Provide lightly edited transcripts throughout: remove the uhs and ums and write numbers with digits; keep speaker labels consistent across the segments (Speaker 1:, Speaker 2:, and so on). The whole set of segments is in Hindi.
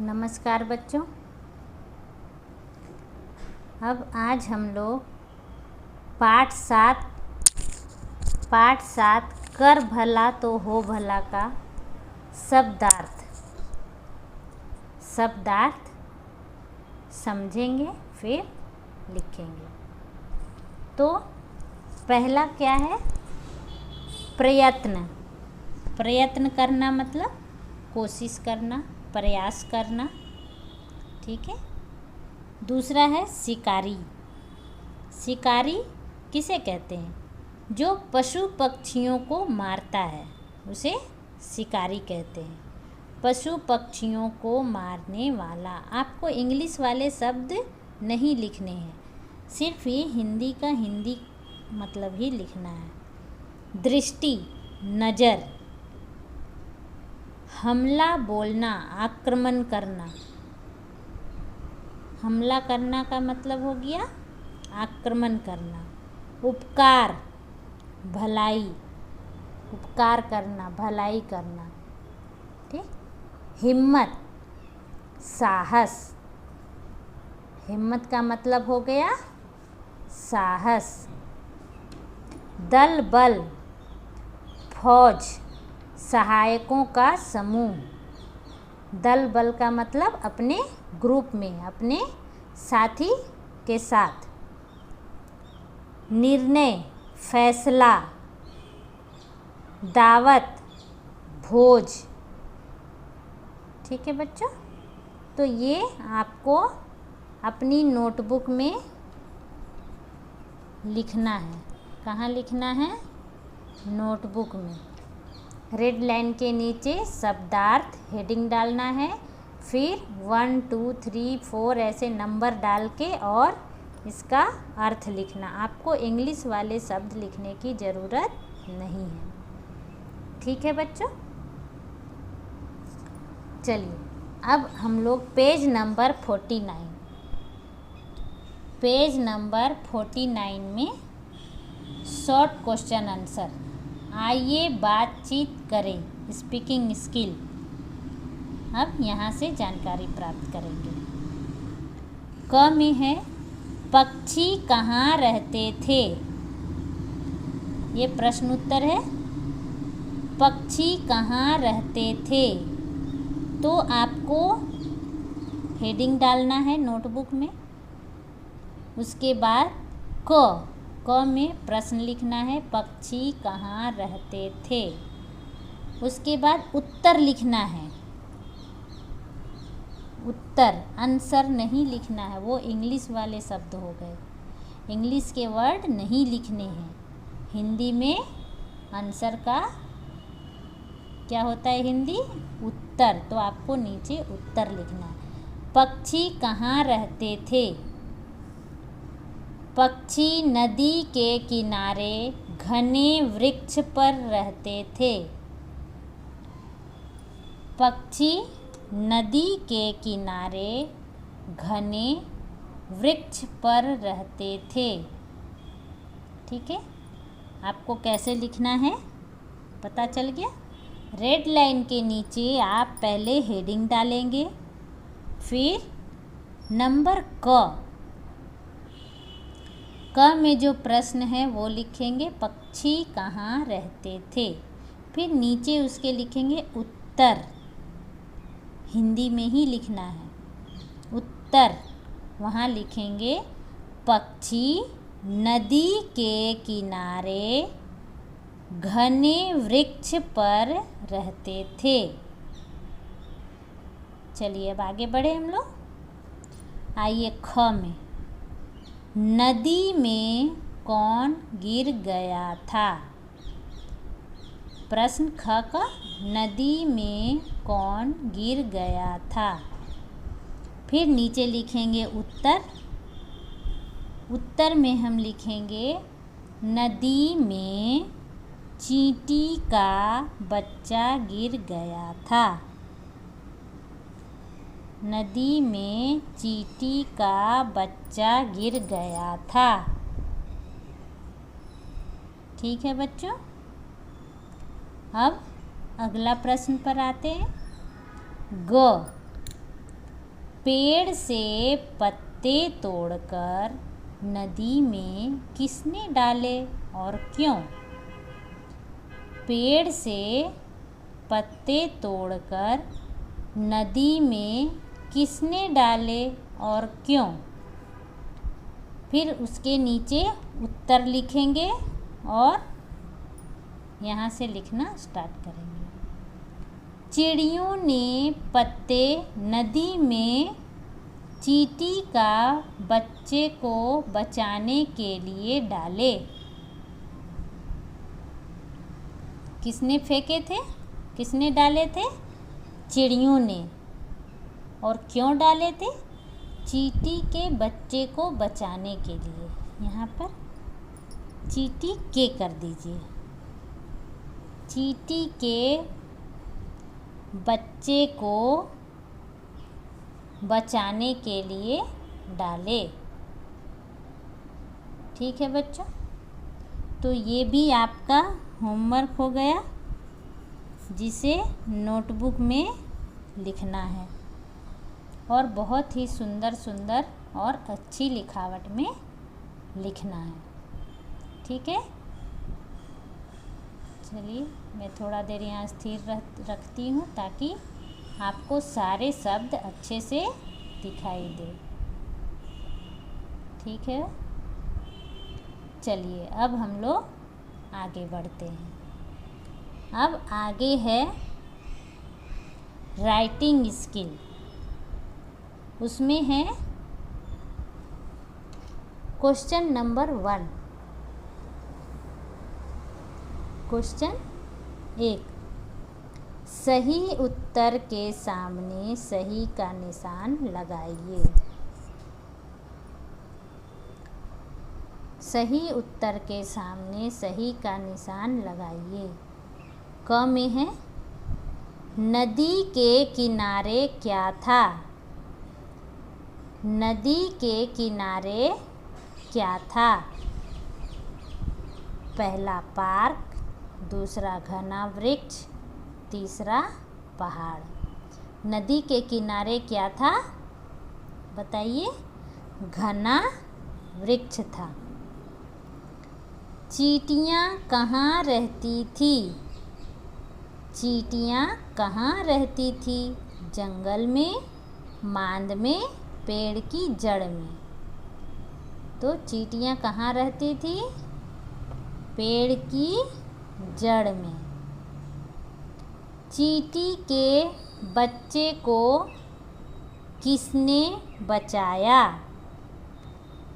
Speaker 1: नमस्कार बच्चों। अब आज हम लोग पाठ सात कर भला तो हो भला का शब्दार्थ समझेंगे, फिर लिखेंगे। तो पहला क्या है? प्रयत्न करना मतलब कोशिश करना, प्रयास करना। ठीक है। दूसरा है शिकारी। शिकारी किसे कहते हैं? जो पशु पक्षियों को मारता है उसे शिकारी कहते हैं। पशु पक्षियों को मारने वाला। आपको इंग्लिश वाले शब्द नहीं लिखने हैं, सिर्फ ये हिंदी का हिंदी मतलब ही लिखना है। दृष्टि, नज़र। हमला बोलना, आक्रमण करना। हमला करना का मतलब हो गया आक्रमण करना। उपकार, भलाई, उपकार करना, भलाई करना। ठीक। हिम्मत, साहस। हिम्मत का मतलब हो गया साहस। दल बल, फौज, सहायकों का समूह। दल बल का मतलब अपने ग्रुप में, अपने साथी के साथ। निर्णय, फैसला। दावत, भोज। ठीक है बच्चों। तो ये आपको अपनी नोटबुक में लिखना है। कहाँ लिखना है? नोटबुक में। रेड लाइन के नीचे शब्दार्थ हेडिंग डालना है, फिर 1 2 3 4 ऐसे नंबर डाल के और इसका अर्थ लिखना। आपको इंग्लिश वाले शब्द लिखने की ज़रूरत नहीं है। ठीक है बच्चों। चलिए अब हम लोग पेज नंबर 49 में शॉर्ट क्वेश्चन आंसर। आइए बातचीत करें, स्पीकिंग स्किल। अब यहाँ से जानकारी प्राप्त करेंगे। क में है पक्षी कहाँ रहते थे? ये प्रश्न उत्तर है। पक्षी कहाँ रहते थे? तो आपको हेडिंग डालना है नोटबुक में। उसके बाद क में प्रश्न लिखना है, पक्षी कहाँ रहते थे। उसके बाद उत्तर लिखना है। उत्तर, आंसर नहीं लिखना है, वो इंग्लिश वाले शब्द हो गए। इंग्लिश के वर्ड नहीं लिखने हैं। हिंदी में आंसर का क्या होता है? हिंदी उत्तर। तो आपको नीचे उत्तर लिखना है। पक्षी कहाँ रहते थे? पक्षी नदी के किनारे घने वृक्ष पर रहते थे। पक्षी नदी के किनारे घने वृक्ष पर रहते थे। ठीक है। आपको कैसे लिखना है पता चल गया। रेड लाइन के नीचे आप पहले हेडिंग डालेंगे, फिर नंबर क में जो प्रश्न है वो लिखेंगे, पक्षी कहाँ रहते थे। फिर नीचे उसके लिखेंगे उत्तर। हिंदी में ही लिखना है उत्तर। वहाँ लिखेंगे पक्षी नदी के किनारे घने वृक्ष पर रहते थे। चलिए अब आगे बढ़े हम लोग। आइए ख में। नदी में कौन गिर गया था? प्रश्न ख का, नदी में कौन गिर गया था। फिर नीचे लिखेंगे उत्तर। उत्तर में हम लिखेंगे नदी में चींटी का बच्चा गिर गया था। नदी में चींटी का बच्चा गिर गया था। ठीक है बच्चों। अब अगला प्रश्न पर आते हैं। ग पेड़ से पत्ते तोड़कर नदी में किसने डाले और क्यों? पेड़ से पत्ते तोड़कर नदी में किसने डाले और क्यों? फिर उसके नीचे उत्तर लिखेंगे और यहाँ से लिखना स्टार्ट करेंगे। चिड़ियों ने पत्ते नदी में चींटी का बच्चे को बचाने के लिए डाले। किसने फेंके थे? किसने डाले थे? चिड़ियों ने। और क्यों डाले थे? चींटी के बच्चे को बचाने के लिए। यहाँ पर चींटी के कर दीजिए। चींटी के बच्चे को बचाने के लिए डाले। ठीक है बच्चों, तो ये भी आपका होमवर्क हो गया, जिसे नोटबुक में लिखना है और बहुत ही सुंदर सुंदर और अच्छी लिखावट में लिखना है। ठीक है, चलिए मैं थोड़ा देर यहाँ स्थिर रखती हूँ ताकि आपको सारे शब्द अच्छे से दिखाई दे। ठीक है, चलिए अब हम लोग आगे बढ़ते हैं। अब आगे है राइटिंग स्किल। उसमें है क्वेश्चन नंबर 1। क्वेश्चन 1, सही उत्तर के सामने सही का निशान लगाइए। सही उत्तर के सामने सही का निशान लगाइए। क में है नदी के किनारे क्या था? नदी के किनारे क्या था? पहला पार्क, दूसरा घना वृक्ष, तीसरा पहाड़। नदी के किनारे क्या था? बताइए। घना वृक्ष था। चींटियाँ कहाँ रहती थी? चींटियाँ कहाँ रहती थी? जंगल में, मांद में, पेड़ की जड़ में। तो चींटियाँ कहाँ रहती थी? पेड़ की जड़ में। चींटी के बच्चे को किसने बचाया?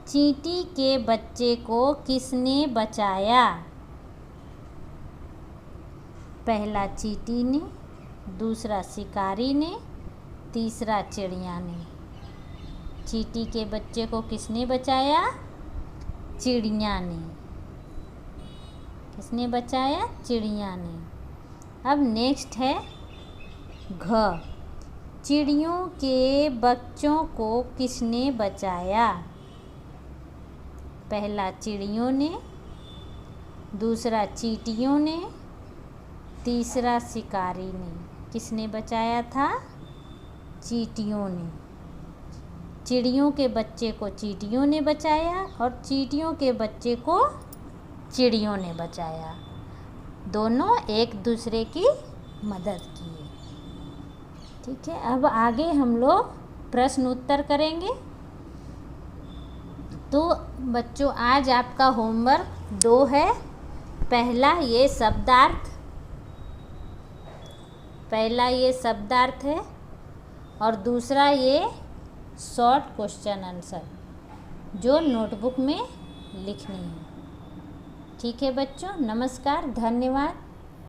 Speaker 1: चींटी के बच्चे को किसने बचाया? पहला चींटी ने, दूसरा शिकारी ने, तीसरा चिड़िया ने। चींटी के बच्चे को किसने बचाया? चिड़िया ने। किसने बचाया? चिड़िया ने। अब नेक्स्ट है घ। चिड़ियों के बच्चों को किसने बचाया? पहला चिड़ियों ने, दूसरा चींटियों ने, तीसरा शिकारी ने। किसने बचाया था? चींटियों ने। चिड़ियों के बच्चे को चींटियों ने बचाया और चींटियों के बच्चे को चिड़ियों ने बचाया। दोनों एक दूसरे की मदद किए। ठीक है, अब आगे हम लोग प्रश्न उत्तर करेंगे। तो बच्चों, आज आपका होमवर्क 2 है। पहला ये शब्दार्थ है और दूसरा ये शॉर्ट क्वेश्चन आंसर जो नोटबुक में लिखनी है। ठीक है बच्चों, नमस्कार, धन्यवाद।